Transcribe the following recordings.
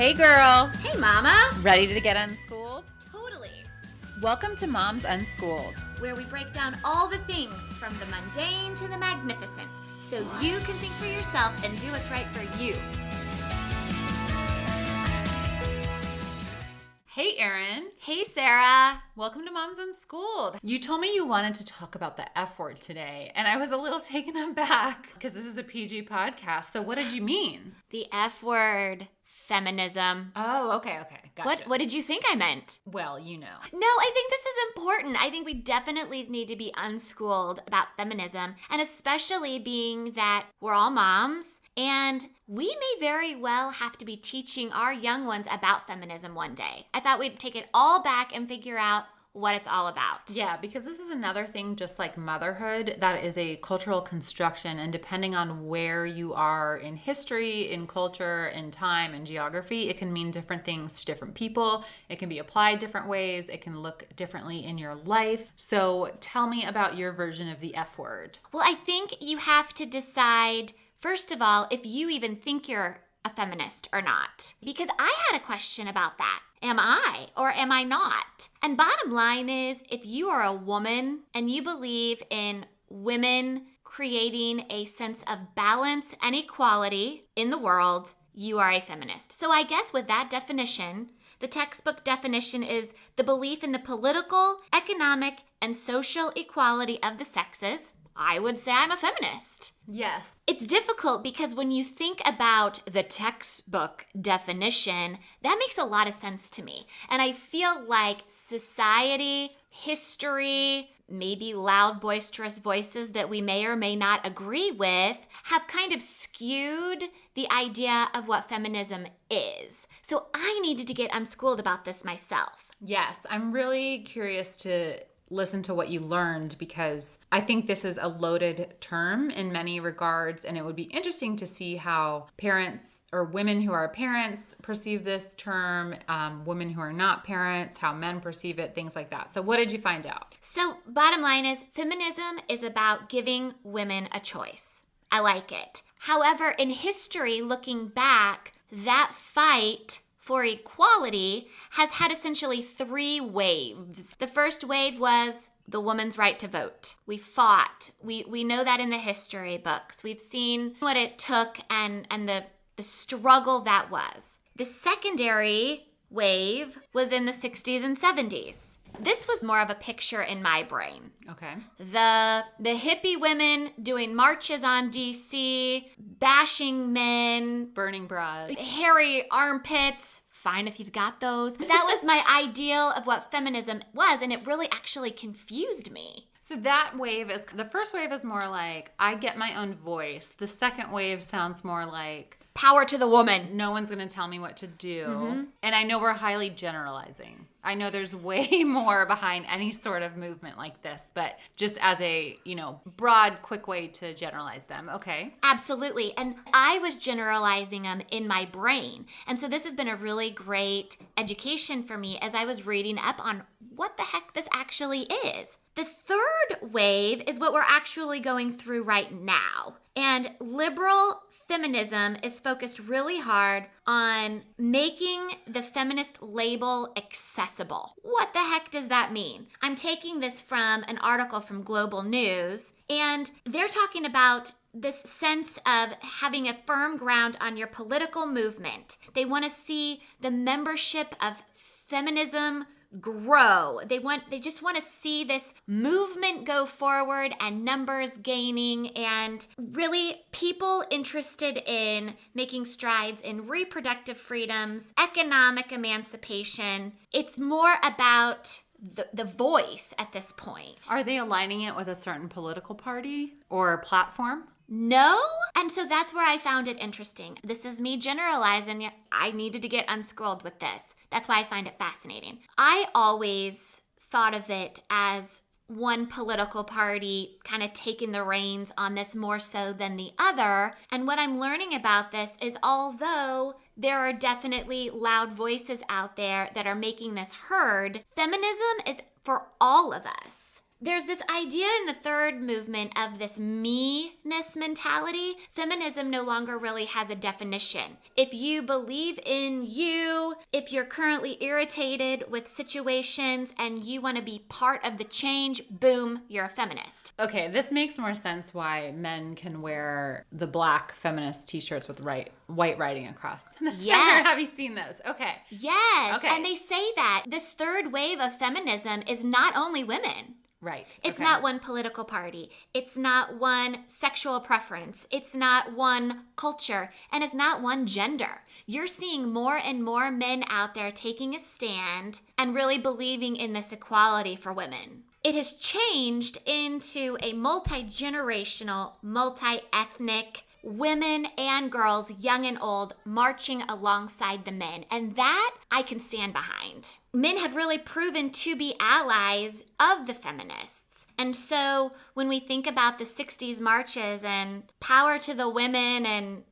Hey girl! Hey mama! Ready to get unschooled? Totally. Welcome to Moms Unschooled, Where we break down all the things from the mundane to the magnificent, so you can think for yourself and do what's right for you. Hey Erin! Hey Sarah! Welcome to Moms Unschooled. You told me you wanted to talk about the F word today, and I was a little taken aback because this is a PG podcast, so what did you mean? The F word. Feminism. Oh, okay. Gotcha. What did you think I meant? Well, you know. No, I think this is important. I think we definitely need to be unschooled about feminism, and especially being that we're all moms, and we may very well have to be teaching our young ones about feminism one day. I thought we'd take it all back and figure out what it's all about. Yeah, because this is another thing, just like motherhood, that is a cultural construction, and depending on where you are in history, in culture, in time, and geography, it can mean different things to different people. It can be applied different ways. It can look differently in your life. So tell me about your version of the F word. Well, I think you have to decide, first of all, if you even think you're a feminist or not. Because I had a question about that. Am I or am I not? And bottom line is, if you are a woman and you believe in women creating a sense of balance and equality in the world, you are a feminist. So I guess with that definition, the textbook definition is the belief in the political, economic, and social equality of the sexes. I would say I'm a feminist. Yes. It's difficult because when you think about the textbook definition, that makes a lot of sense to me. And I feel like society, history, maybe loud, boisterous voices that we may or may not agree with have kind of skewed the idea of what feminism is. So I needed to get unschooled about this myself. Yes, I'm really curious to listen to what you learned, because I think this is a loaded term in many regards, and it would be interesting to see how parents or women who are parents perceive this term, women who are not parents, how men perceive it, things like that. So what did you find out? So bottom line is, feminism is about giving women a choice. I like it. However, in history, looking back, that fight for equality has had essentially 3 waves. The first wave was the woman's right to vote. We fought. We know that in the history books. We've seen what it took and the struggle that was. The secondary wave was in the 60s and 70s. This was more of a picture in my brain. Okay. The hippie women doing marches on DC, bashing men, burning bras, hairy armpits. Fine if you've got those. That was my ideal of what feminism was, and it really actually confused me. So that wave is, the first wave is more like, I get my own voice. The second wave sounds more like, power to the woman. No one's going to tell me what to do. Mm-hmm. And I know we're highly generalizing. I know there's way more behind any sort of movement like this, but just as a, broad, quick way to generalize them. Okay. Absolutely. And I was generalizing them in my brain. And so this has been a really great education for me as I was reading up on what the heck this actually is. The third wave is what we're actually going through right now. And liberal feminism is focused really hard on making the feminist label accessible. What the heck does that mean? I'm taking this from an article from Global News, and they're talking about this sense of having a firm ground on your political movement. They want to see the membership of feminism grow. They just want to see this movement go forward and numbers gaining, and really people interested in making strides in reproductive freedoms, economic emancipation. It's more about the voice at this point. Are they aligning it with a certain political party or platform? No. And so that's where I found it interesting. This is me generalizing. I needed to get unschooled with this. That's why I find it fascinating. I always thought of it as one political party kind of taking the reins on this more so than the other. And what I'm learning about this is, although there are definitely loud voices out there that are making this heard, feminism is for all of us. There's this idea in the third movement of this me-ness mentality. Feminism no longer really has a definition. If you believe in you, if you're currently irritated with situations and you want to be part of the change, boom, you're a feminist. Okay, this makes more sense why men can wear the black feminist t-shirts with white writing across. Yeah. Have you seen those? Okay. Yes. Okay. And they say that this third wave of feminism is not only women. Right. It's okay. not one political party. It's not one sexual preference. It's not one culture. And it's not one gender. You're seeing more and more men out there taking a stand and really believing in this equality for women. It has changed into a multi-generational, multi-ethnic, women and girls, young and old, marching alongside the men. And that I can stand behind. Men have really proven to be allies of the feminists. And so when we think about the 60s marches and power to the women and,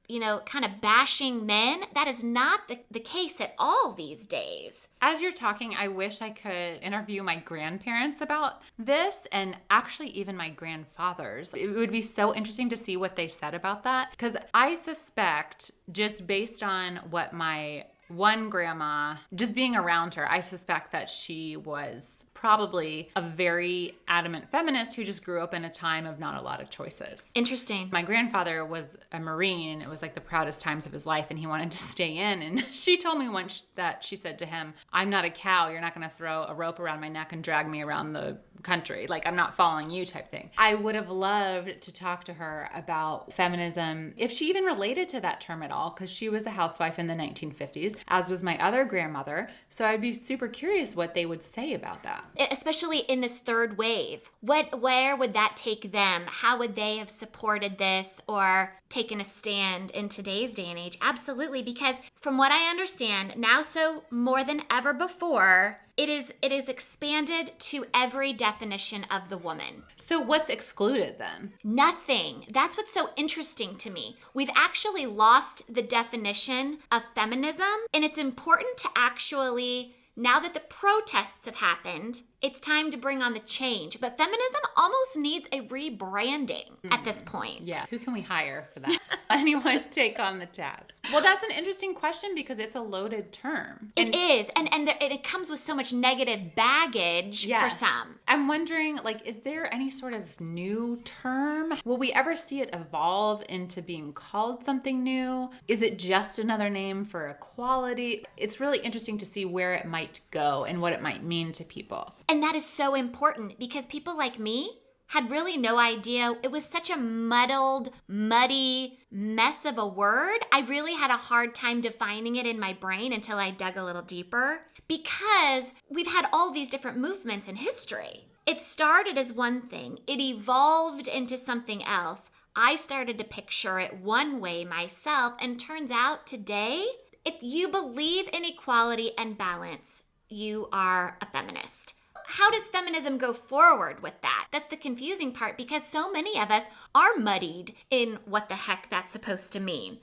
kind of bashing men, that is not the case at all these days. As you're talking, I wish I could interview my grandparents about this, and actually even my grandfathers. It would be so interesting to see what they said about that, because I suspect, just based on what my one grandma, just being around her, I suspect that she was probably a very adamant feminist who just grew up in a time of not a lot of choices. Interesting. My grandfather was a Marine. It was like the proudest times of his life, and he wanted to stay in. And she told me once that she said to him, "I'm not a cow. You're not going to throw a rope around my neck and drag me around the country. Like, I'm not following you," type thing. I would have loved to talk to her about feminism, if she even related to that term at all, because she was a housewife in the 1950s, as was my other grandmother. So I'd be super curious what they would say about that. Especially in this third wave. Where would that take them? How would they have supported this or taken a stand in today's day and age? Absolutely, because from what I understand, now so more than ever before, it is expanded to every definition of the woman. So what's excluded then? Nothing. That's what's so interesting to me. We've actually lost the definition of feminism, and it's important to actually, now that the protests have happened, it's time to bring on the change. But feminism almost needs a rebranding at this point. Yeah. Who can we hire for that? Anyone take on the task? Well, that's an interesting question because it's a loaded term. It is. And it comes with so much negative baggage for some. I'm wondering, is there any sort of new term? Will we ever see it evolve into being called something new? Is it just another name for equality? It's really interesting to see where it might go and what it might mean to people. And that is so important because people like me had really no idea. It was such a muddled, muddy mess of a word. I really had a hard time defining it in my brain until I dug a little deeper because we've had all these different movements in history. It started as one thing. It evolved into something else. I started to picture it one way myself, and turns out today, if you believe in equality and balance, you are a feminist. How does feminism go forward with that? That's the confusing part because so many of us are muddied in what the heck that's supposed to mean.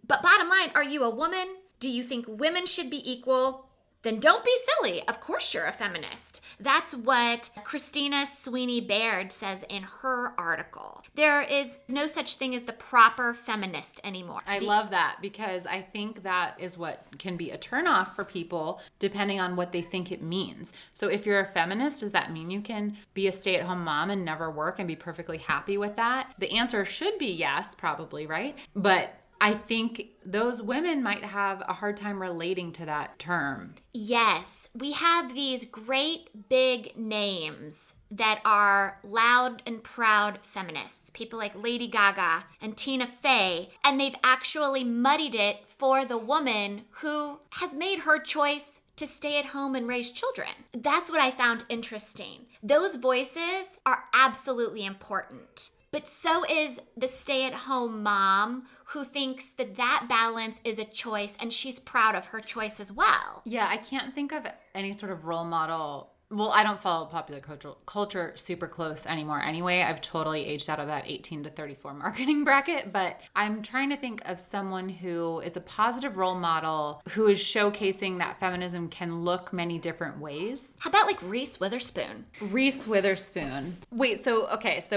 But bottom line, are you a woman? Do you think women should be equal? Then don't be silly. Of course you're a feminist. That's what Christina Sweeney-Baird says in her article. There is no such thing as the proper feminist anymore. I love that because I think that is what can be a turnoff for people depending on what they think it means. So if you're a feminist, does that mean you can be a stay-at-home mom and never work and be perfectly happy with that? The answer should be yes, probably, right? But I think those women might have a hard time relating to that term. Yes, we have these great big names that are loud and proud feminists, people like Lady Gaga and Tina Fey, and they've actually muddied it for the woman who has made her choice to stay at home and raise children. That's what I found interesting. Those voices are absolutely important. But so is the stay-at-home mom who thinks that balance is a choice and she's proud of her choice as well. Yeah, I can't think of any sort of role model. Well, I don't follow popular culture super close anymore anyway. I've totally aged out of that 18 to 34 marketing bracket, but I'm trying to think of someone who is a positive role model who is showcasing that feminism can look many different ways. How about like Reese Witherspoon? Reese Witherspoon. Wait, so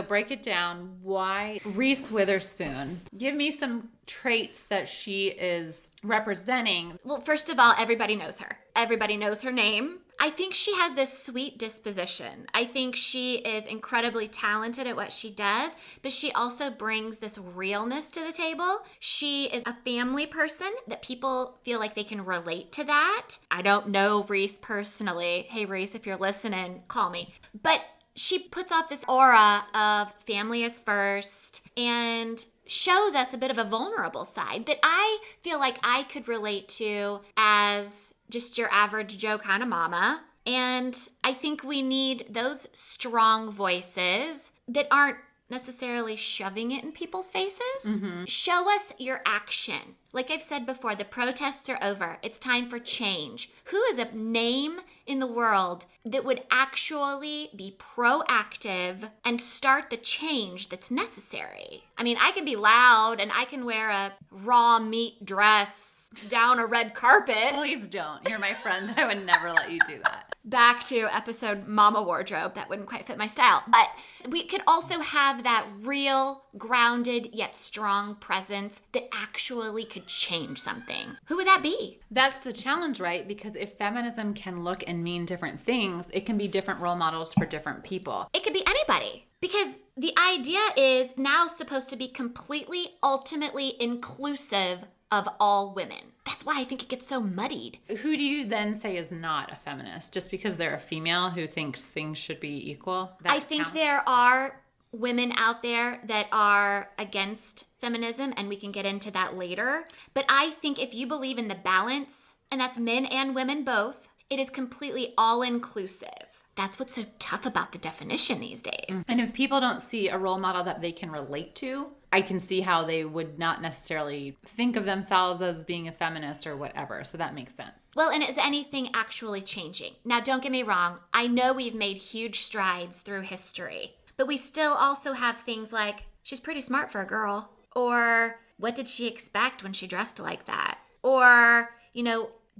break it down. Why Reese Witherspoon? Give me some traits that she is representing. Well, first of all, everybody knows her. Everybody knows her name. I think she has this sweet disposition. I think she is incredibly talented at what she does, but she also brings this realness to the table. She is a family person that people feel like they can relate to that. I don't know Reese personally. Hey, Reese, if you're listening, call me. But she puts off this aura of family is first and shows us a bit of a vulnerable side that I feel like I could relate to as just your average Joe kind of mama. And I think we need those strong voices that aren't necessarily shoving it in people's faces. Mm-hmm. Show us your action. Like I've said before, the protests are over. It's time for change. Who is a name in the world that would actually be proactive and start the change that's necessary? I mean, I can be loud and I can wear a raw meat dress down a red carpet. Please don't. You're my friend. I would never let you do that. Back to episode Mama Wardrobe. That wouldn't quite fit my style. But we could also have that real, grounded, yet strong presence that actually could change something. Who would that be? That's the challenge, right? Because if feminism can look and mean different things, it can be different role models for different people. It could be anybody. Because the idea is now supposed to be completely, ultimately inclusive of all women. That's why I think it gets so muddied. Who do you then say is not a feminist? Just because they're a female who thinks things should be equal? I think there are women out there that are against feminism, and we can get into that later. But I think if you believe in the balance, and that's men and women both, it is completely all-inclusive. That's what's so tough about the definition these days. And if people don't see a role model that they can relate to, I can see how they would not necessarily think of themselves as being a feminist or whatever. So that makes sense. Well, and is anything actually changing? Now, don't get me wrong. I know we've made huge strides through history, but we still also have things like, she's pretty smart for a girl. Or, what did she expect when she dressed like that? Or,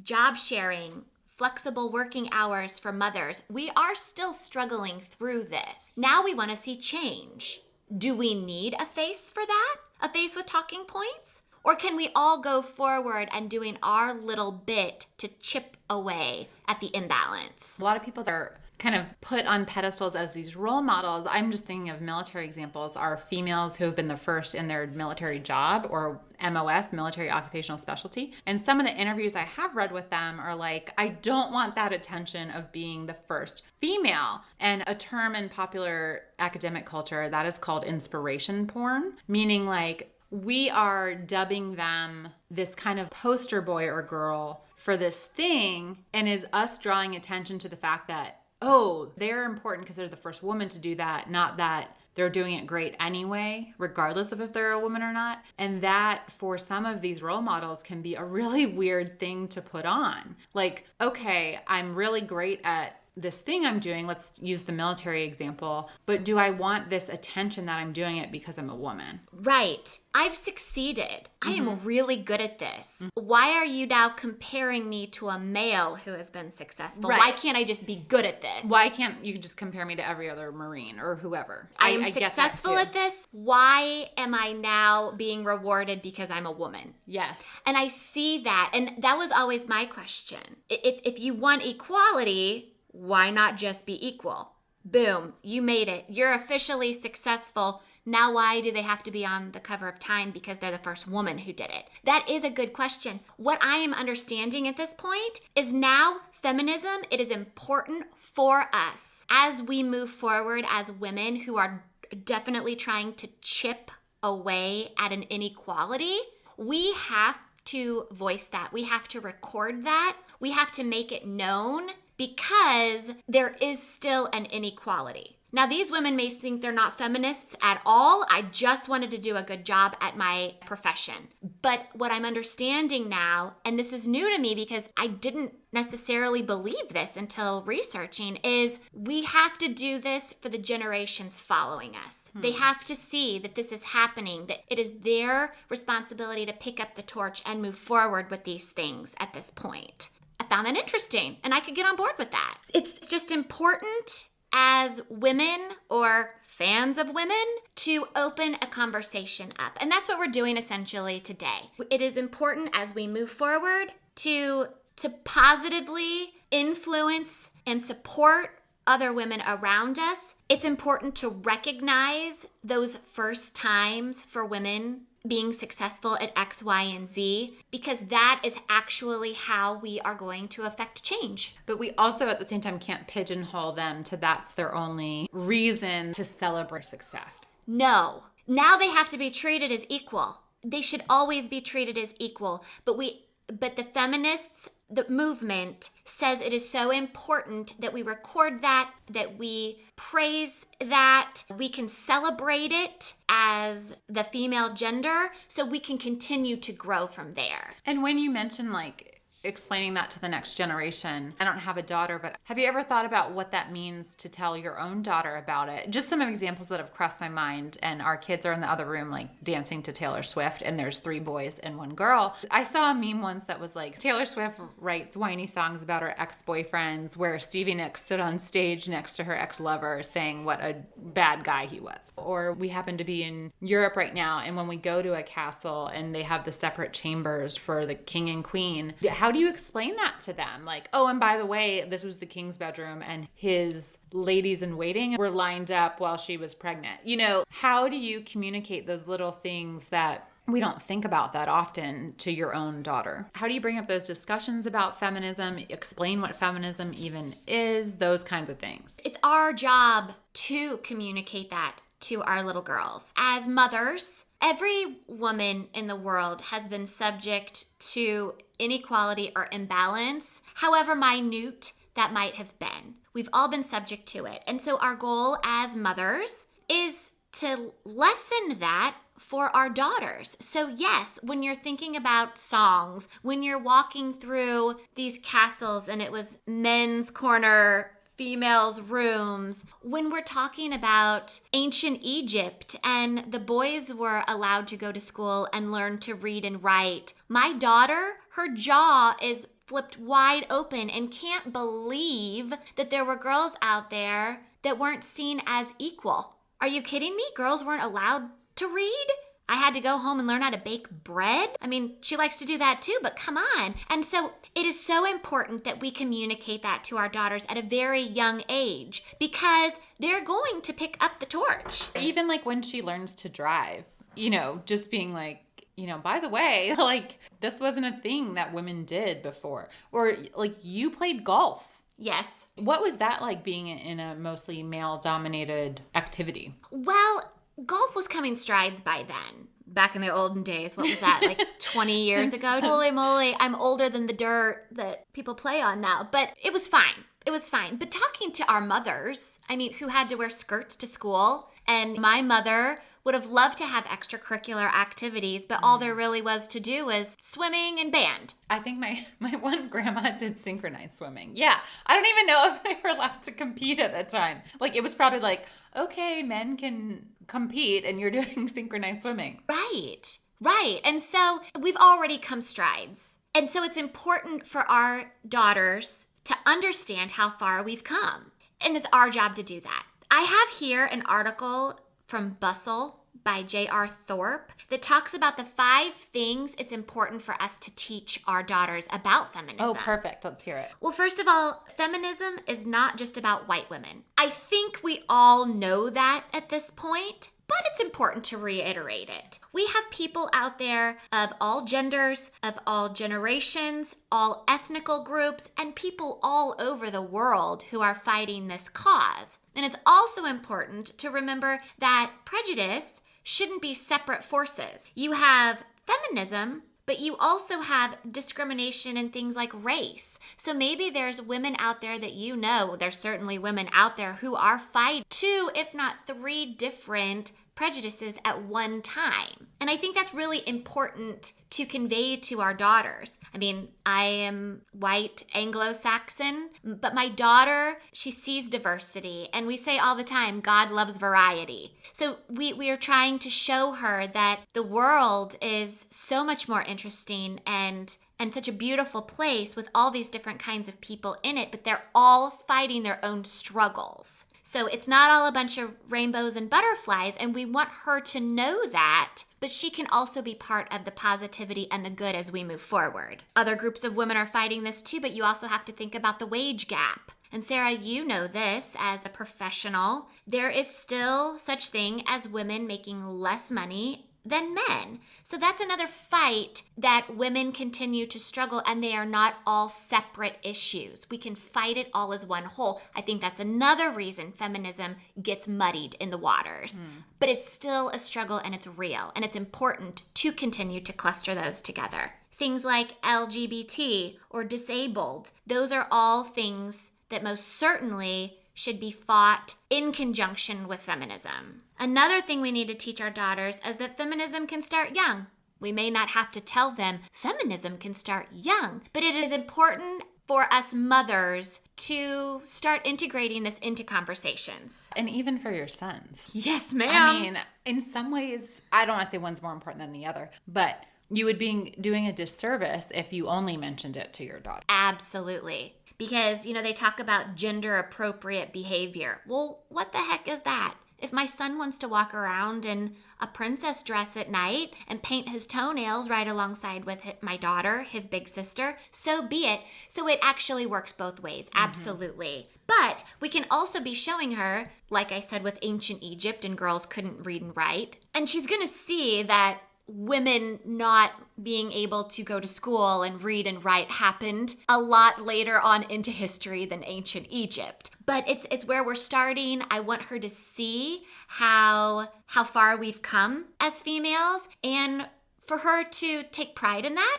job sharing, flexible working hours for mothers. We are still struggling through this. Now we want to see change. Do we need a face for that? A face with talking points? Or can we all go forward and doing our little bit to chip away at the imbalance? A lot of people that are kind of put on pedestals as these role models, I'm just thinking of military examples, are females who have been the first in their military job or MOS, military occupational specialty. And some of the interviews I have read with them are like, I don't want that attention of being the first female. And a term in popular academic culture that is called inspiration porn, meaning like we are dubbing them this kind of poster boy or girl for this thing, and is us drawing attention to the fact that, oh, they're important because they're the first woman to do that, not that they're doing it great anyway, regardless of if they're a woman or not. And that for some of these role models can be a really weird thing to put on. Like, okay, I'm really great at this thing I'm doing, let's use the military example, but do I want this attention that I'm doing it because I'm a woman? Right. I've succeeded. I am really good at this. Why are you now comparing me to a male who has been successful? Right. Why can't I just be good at this? Why can't you just compare me to every other Marine or whoever? I am successful at this. Why am I now being rewarded because I'm a woman? Yes. And I see that. And that was always my question. If you want equality, why not just be equal? Boom, you made it. You're officially successful. Now why do they have to be on the cover of Time because they're the first woman who did it? That is a good question. What I am understanding at this point is now feminism, it is important for us as we move forward as women who are definitely trying to chip away at an inequality. We have to voice that. We have to record that. We have to make it known, because there is still an inequality. Now, these women may think they're not feminists at all. I just wanted to do a good job at my profession. But what I'm understanding now, and this is new to me because I didn't necessarily believe this until researching, is we have to do this for the generations following us. They have to see that this is happening, that it is their responsibility to pick up the torch and move forward with these things at this point. I found that interesting, and I could get on board with that. It's just important as women or fans of women to open a conversation up. And that's what we're doing essentially today. It is important as we move forward to positively influence and support other women around us. It's important to recognize those first times for women being successful at X, Y, and Z, because that is actually how we are going to affect change. But we also at the same time can't pigeonhole them to that's their only reason to celebrate success. No. Now they have to be treated as equal. They should always be treated as equal. But the feminists, the movement says it is so important that we record that we praise that, we can celebrate it as the female gender so we can continue to grow from there. And when you mention like explaining that to the next generation, I don't have a daughter, but have you ever thought about what that means to tell your own daughter about it? Just some examples that have crossed my mind, and our kids are in the other room like dancing to Taylor Swift, and there's 3 boys and 1 girl. I saw a meme once that was like, Taylor Swift writes whiny songs about her ex-boyfriends, where Stevie Nicks stood on stage next to her ex-lover saying what a bad guy he was. Or we happen to be in Europe right now, and when we go to a castle and they have the separate chambers for the king and queen, how do you explain that to them? Like, oh, and by the way, this was the king's bedroom and his ladies in waiting were lined up while she was pregnant. You know, how do you communicate those little things that we don't think about that often to your own daughter? How do you bring up those discussions about feminism, explain what feminism even is, those kinds of things? It's our job to communicate that to our little girls. As mothers, every woman in the world has been subject to inequality or imbalance, however minute that might have been. We've all been subject to it. And so our goal as mothers is to lessen that for our daughters. So yes, when you're thinking about songs, when you're walking through these castles and it was men's corner, females' rooms, when we're talking about ancient Egypt and the boys were allowed to go to school and learn to read and write, my daughter, her jaw is flipped wide open and can't believe that there were girls out there that weren't seen as equal. Are you kidding me? Girls weren't allowed to read? I had to go home and learn how to bake bread. I mean, she likes to do that too, but come on. And so it is so important that we communicate that to our daughters at a very young age because they're going to pick up the torch. Even like when she learns to drive, you know, just being like, you know, by the way, like this wasn't a thing that women did before. Or like you played golf. Yes. What was that like being in a mostly male-dominated activity? Well, golf was coming strides by then. Back in the olden days, what was that, like 20 years ago? Holy moly, I'm older than the dirt that people play on now. But it was fine. It was fine. But talking to our mothers, I mean, who had to wear skirts to school, and my mother would have loved to have extracurricular activities, but all there really was to do was swimming and band. I think my one grandma did synchronized swimming. Yeah. I don't even know if they were allowed to compete at that time. Like, it was probably like, okay, men can compete and you're doing synchronized swimming. Right. Right. And so we've already come strides. And so it's important for our daughters to understand how far we've come. And it's our job to do that. I have here an article from Bustle by J.R. Thorpe that talks about the 5 things it's important for us to teach our daughters about feminism. Oh, perfect. Let's hear it. Well, first of all, feminism is not just about white women. I think we all know that at this point, but it's important to reiterate it. We have people out there of all genders, of all generations, all ethnical groups, and people all over the world who are fighting this cause. And it's also important to remember that prejudice shouldn't be separate forces. You have feminism, but you also have discrimination in things like race. So maybe there's women out there that you know, there's certainly women out there who are fighting 2, if not 3 different prejudices at one time. And I think that's really important to convey to our daughters. I mean, I am white Anglo-Saxon, but my daughter, she sees diversity. And we say all the time, God loves variety. So we are trying to show her that the world is so much more interesting and such a beautiful place with all these different kinds of people in it, but they're all fighting their own struggles. So it's not all a bunch of rainbows and butterflies, and we want her to know that, but she can also be part of the positivity and the good as we move forward. Other groups of women are fighting this too, but you also have to think about the wage gap. And Sarah, you know this as a professional. There is still such thing as women making less money than men. So that's another fight that women continue to struggle, and they are not all separate issues. We can fight it all as one whole. I think that's another reason feminism gets muddied in the waters. But it's still a struggle, and it's real, and it's important to continue to cluster those together. Things like LGBT or disabled, those are all things that most certainly should be fought in conjunction with feminism. Another thing we need to teach our daughters is that feminism can start young. We may not have to tell them feminism can start young, but it is important for us mothers to start integrating this into conversations. And even for your sons. Yes, ma'am. I mean, in some ways, I don't want to say one's more important than the other, but you would be doing a disservice if you only mentioned it to your daughter. Absolutely. Because, they talk about gender appropriate behavior. Well, what the heck is that? If my son wants to walk around in a princess dress at night and paint his toenails right alongside with my daughter, his big sister, so be it. So it actually works both ways. Absolutely. But we can also be showing her, like I said with ancient Egypt and girls couldn't read and write. And she's going to see that women not being able to go to school and read and write happened a lot later on into history than ancient Egypt. But it's where we're starting. I want her to see how far we've come as females, and for her to take pride in that.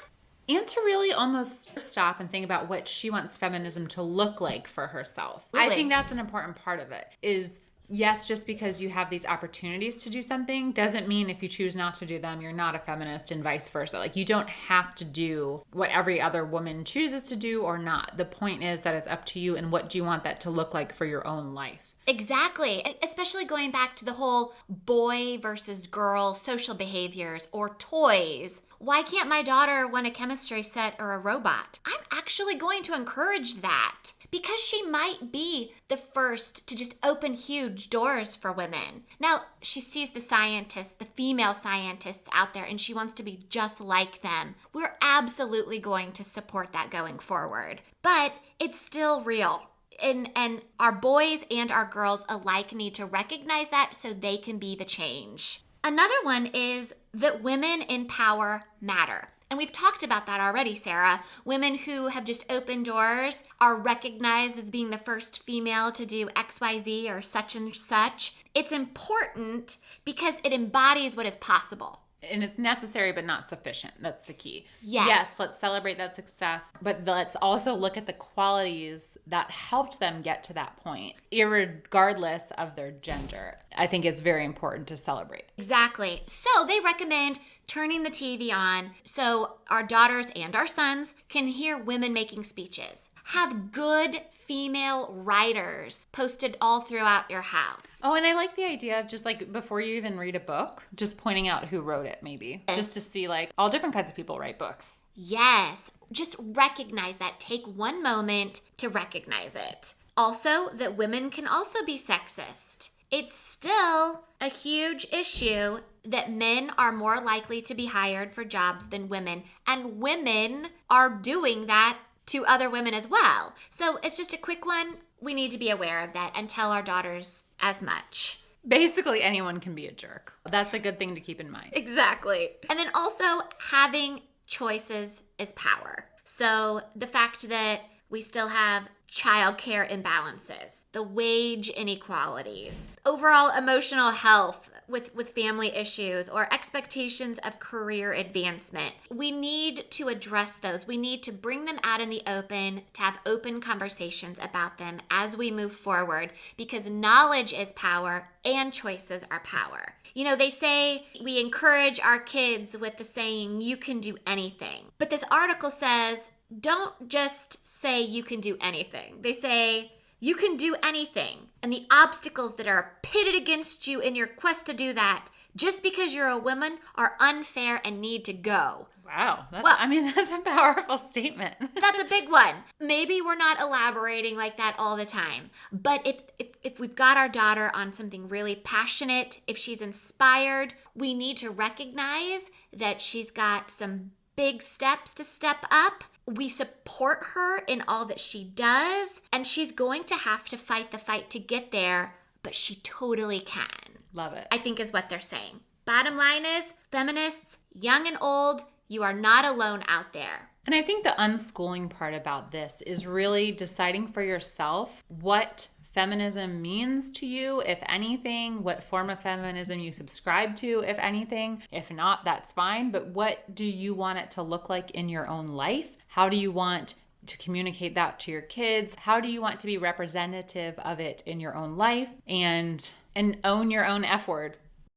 And to really almost stop and think about what she wants feminism to look like for herself. Really? I think that's an important part of it is, yes, just because you have these opportunities to do something doesn't mean if you choose not to do them, you're not a feminist, and vice versa. Like, you don't have to do what every other woman chooses to do or not. The point is that it's up to you, and what do you want that to look like for your own life. Exactly. Especially going back to the whole boy versus girl social behaviors or toys. Why can't my daughter want a chemistry set or a robot? I'm actually going to encourage that because she might be the first to just open huge doors for women. Now, she sees the scientists, the female scientists out there, and she wants to be just like them. We're absolutely going to support that going forward. But it's still real. And our boys and our girls alike need to recognize that so they can be the change. Another one is that women in power matter. And we've talked about that already, Sarah. Women who have just opened doors are recognized as being the first female to do XYZ or such and such. It's important because it embodies what is possible. And it's necessary but not sufficient. That's the key. Yes, let's celebrate that success, but let's also look at the qualities that helped them get to that point, irregardless of their gender. I think it's very important to celebrate. Exactly. So they recommend turning the TV on so our daughters and our sons can hear women making speeches. Have good female writers posted all throughout your house. Oh, and I like the idea of just like before you even read a book, just pointing out who wrote it maybe. Yes. Just to see like all different kinds of people write books. Yes. Just recognize that. Take one moment to recognize it. Also, that women can also be sexist. It's still a huge issue that men are more likely to be hired for jobs than women, and women are doing that to other women as well. So it's just a quick one. We need to be aware of that and tell our daughters as much. Basically, anyone can be a jerk. That's a good thing to keep in mind. Exactly. And then also, having choices is power. So the fact that we still have childcare imbalances, the wage inequalities, overall emotional health, with family issues or expectations of career advancement. We need to address those. We need to bring them out in the open, to have open conversations about them as we move forward, because knowledge is power and choices are power. You know, they say we encourage our kids with the saying, you can do anything. But this article says, don't just say you can do anything. They say, you can do anything, and the obstacles that are pitted against you in your quest to do that, just because you're a woman, are unfair and need to go. Wow. That's a powerful statement. That's a big one. Maybe we're not elaborating like that all the time, but if we've got our daughter on something really passionate, if she's inspired, we need to recognize that she's got some big steps to step up. We support her in all that she does, and she's going to have to fight the fight to get there, but she totally can. Love it. I think is what they're saying. Bottom line is, feminists, young and old, you are not alone out there. And I think the unschooling part about this is really deciding for yourself what feminism means to you, if anything, what form of feminism you subscribe to, if anything. If not, that's fine. But what do you want it to look like in your own life? How do you want to communicate that to your kids? How do you want to be representative of it in your own life? And own your own F word.